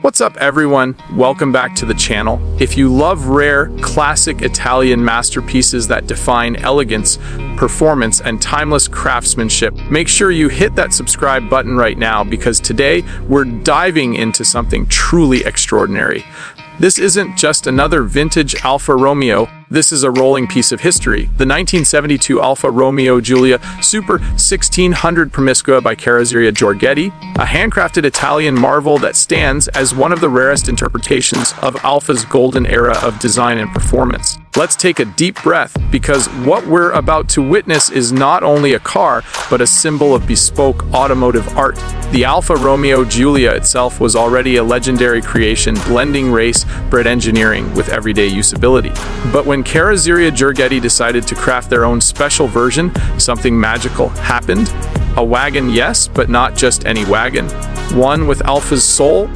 What's up everyone? Welcome back to the channel. If you love rare, classic Italian masterpieces that define elegance, performance, and timeless craftsmanship, make sure you hit that subscribe button right now because today we're diving into something truly extraordinary. This isn't just another vintage Alfa Romeo, this is a rolling piece of history. The 1972 Alfa Romeo Giulia Super 1600 Promiscua by Carrozzeria Giorgetti, a handcrafted Italian marvel that stands as one of the rarest interpretations of Alfa's golden era of design and performance. Let's take a deep breath, because what we're about to witness is not only a car, but a symbol of bespoke automotive art. The Alfa Romeo Giulia itself was already a legendary creation, blending race-bred engineering with everyday usability. But when Carrozzeria Giorgetti decided to craft their own special version, something magical happened. A wagon, yes, but not just any wagon. One with Alfa's soul,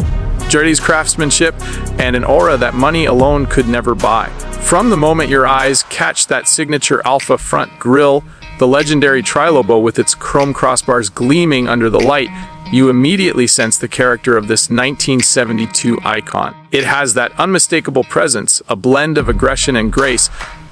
Giorgetti's craftsmanship, and an aura that money alone could never buy. From the moment your eyes catch that signature Alfa front grille, the legendary trilobo with its chrome crossbars gleaming under the light, you immediately sense the character of this 1972 icon. It has that unmistakable presence, a blend of aggression and grace,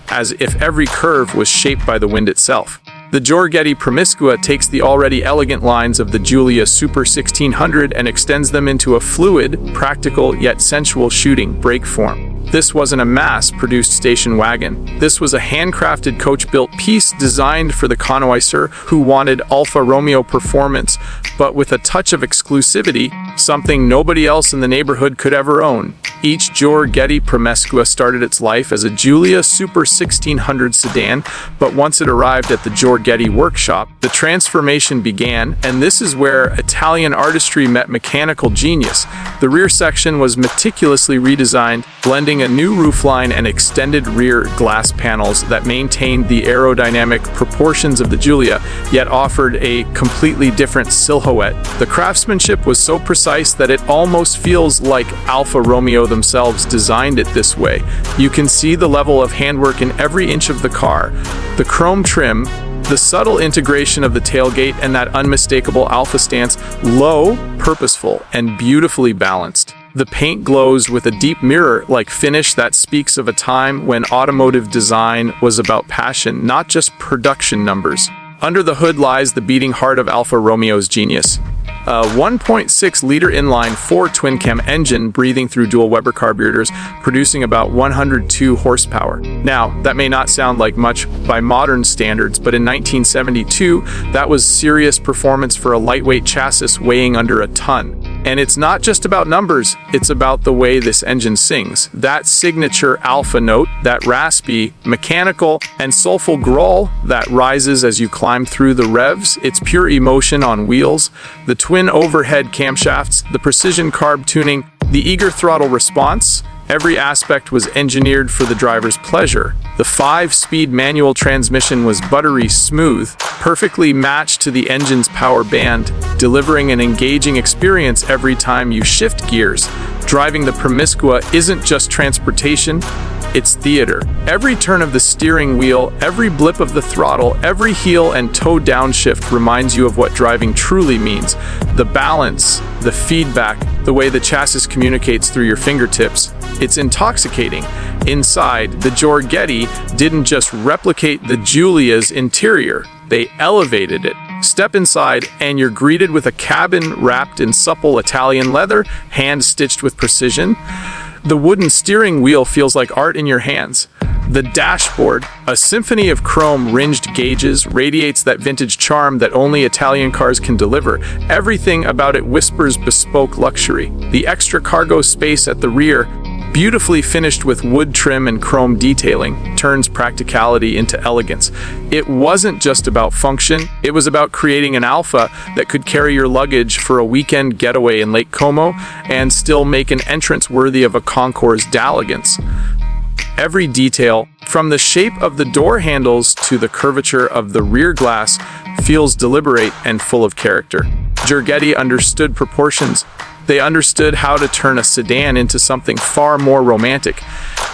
as if every curve was shaped by the wind itself. The Giorgetti Promiscua takes the already elegant lines of the Giulia Super 1600 and extends them into a fluid, practical, yet sensual shooting brake form. This wasn't a mass-produced station wagon. This was a handcrafted coach-built piece designed for the connoisseur who wanted Alfa Romeo performance, but with a touch of exclusivity, something nobody else in the neighborhood could ever own. Each Giorgetti Promiscua started its life as a Giulia Super 1600 sedan, but once it arrived at the Giorgetti workshop, the transformation began, and this is where Italian artistry met mechanical genius. The rear section was meticulously redesigned, blending a new roofline and extended rear glass panels that maintained the aerodynamic proportions of the Giulia, yet offered a completely different silhouette. The craftsmanship was so precise that it almost feels like Alfa Romeo themselves designed it this way. You can see the level of handwork in every inch of the car. The chrome trim, the subtle integration of the tailgate, and that unmistakable Alfa stance, low, purposeful, and beautifully balanced. The paint glows with a deep mirror-like finish that speaks of a time when automotive design was about passion, not just production numbers. Under the hood lies the beating heart of Alfa Romeo's genius. A 1.6-liter inline-4 twin-cam engine breathing through dual Weber carburetors, producing about 102 horsepower. Now, that may not sound like much by modern standards, but in 1972, that was serious performance for a lightweight chassis weighing under a ton. And it's not just about numbers, it's about the way this engine sings. That signature Alfa note, that raspy, mechanical, and soulful growl that rises as you climb through the revs, it's pure emotion on wheels. The twin overhead camshafts, the precision carb tuning, the eager throttle response, every aspect was engineered for the driver's pleasure. The 5-speed manual transmission was buttery smooth, perfectly matched to the engine's power band, delivering an engaging experience every time you shift gears. Driving the Promiscua isn't just transportation, it's theater. Every turn of the steering wheel, every blip of the throttle, every heel and toe downshift reminds you of what driving truly means. The balance, the feedback, the way the chassis communicates through your fingertips. It's intoxicating. Inside, the Giorgetti didn't just replicate the Giulia's interior, they elevated it. Step inside and you're greeted with a cabin wrapped in supple Italian leather, hand-stitched with precision. The wooden steering wheel feels like art in your hands. The dashboard, a symphony of chrome-ringed gauges, radiates that vintage charm that only Italian cars can deliver. Everything about it whispers bespoke luxury. The extra cargo space at the rear, beautifully finished with wood trim and chrome detailing, turns practicality into elegance. It wasn't just about function, it was about creating an Alfa that could carry your luggage for a weekend getaway in Lake Como and still make an entrance worthy of a concours d'elegance. Every detail, from the shape of the door handles to the curvature of the rear glass, feels deliberate and full of character. Giorgetti understood proportions. They understood how to turn a sedan into something far more romantic.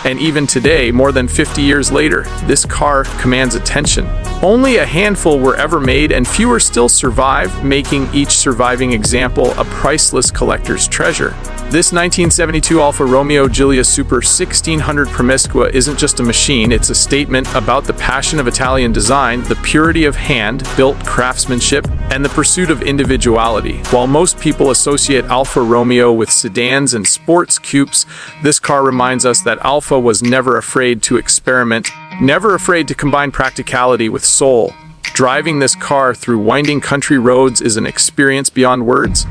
And even today, more than 50 years later, this car commands attention. Only a handful were ever made, and fewer still survive, making each surviving example a priceless collector's treasure. This 1972 Alfa Romeo Giulia Super 1600 Promiscua isn't just a machine, it's a statement about the passion of Italian design, the purity of hand-built craftsmanship, and the pursuit of individuality. While most people associate Alfa Romeo with sedans and sports coupes, this car reminds us that Alfa was never afraid to experiment, never afraid to combine practicality with soul. Driving this car through winding country roads is an experience beyond words.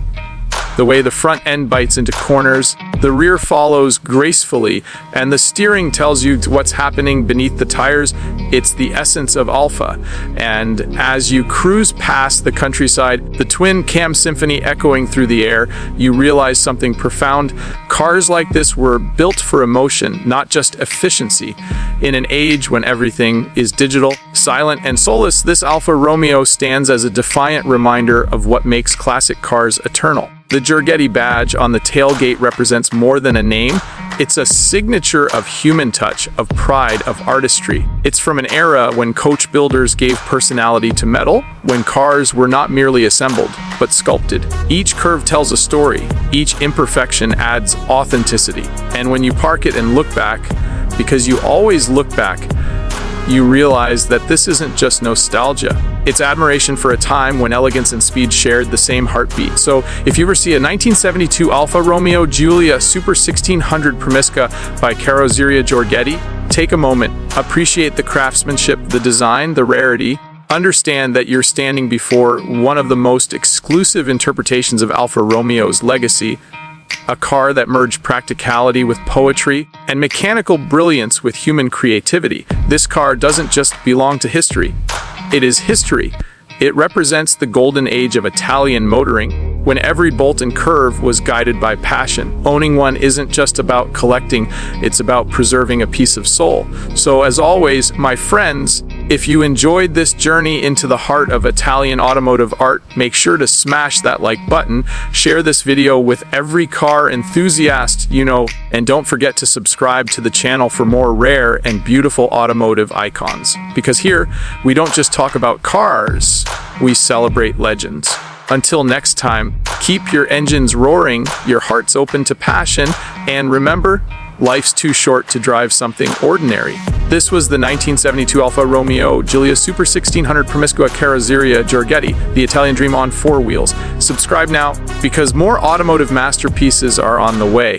The way the front end bites into corners, the rear follows gracefully, and the steering tells you what's happening beneath the tires, it's the essence of Alfa. And as you cruise past the countryside, the twin cam symphony echoing through the air, you realize something profound. Cars like this were built for emotion, not just efficiency. In an age when everything is digital, silent, and soulless, this Alfa Romeo stands as a defiant reminder of what makes classic cars eternal. The Giorgetti badge on the tailgate represents more than a name. It's a signature of human touch, of pride, of artistry. It's from an era when coach builders gave personality to metal, when cars were not merely assembled, but sculpted. Each curve tells a story, each imperfection adds authenticity. And when you park it and look back, because you always look back, you realize that this isn't just nostalgia. It's admiration for a time when elegance and speed shared the same heartbeat. So if you ever see a 1972 Alfa Romeo Giulia Super 1600 Promiscua by Carrozzeria Giorgetti, take a moment, appreciate the craftsmanship, the design, the rarity. Understand that you're standing before one of the most exclusive interpretations of Alfa Romeo's legacy, a car that merged practicality with poetry and mechanical brilliance with human creativity. This car doesn't just belong to history, it is history. It represents the golden age of Italian motoring, when every bolt and curve was guided by passion. Owning one isn't just about collecting, it's about preserving a piece of soul. So as always, my friends, if you enjoyed this journey into the heart of Italian automotive art, make sure to smash that like button, share this video with every car enthusiast you know, and don't forget to subscribe to the channel for more rare and beautiful automotive icons. Because here, we don't just talk about cars, we celebrate legends. Until next time, keep your engines roaring, your hearts open to passion, and remember, life's too short to drive something ordinary. This was the 1972 Alfa Romeo Giulia Super 1600 Promiscua Carrozzeria Giorgetti, the Italian dream on four wheels. Subscribe now, because more automotive masterpieces are on the way.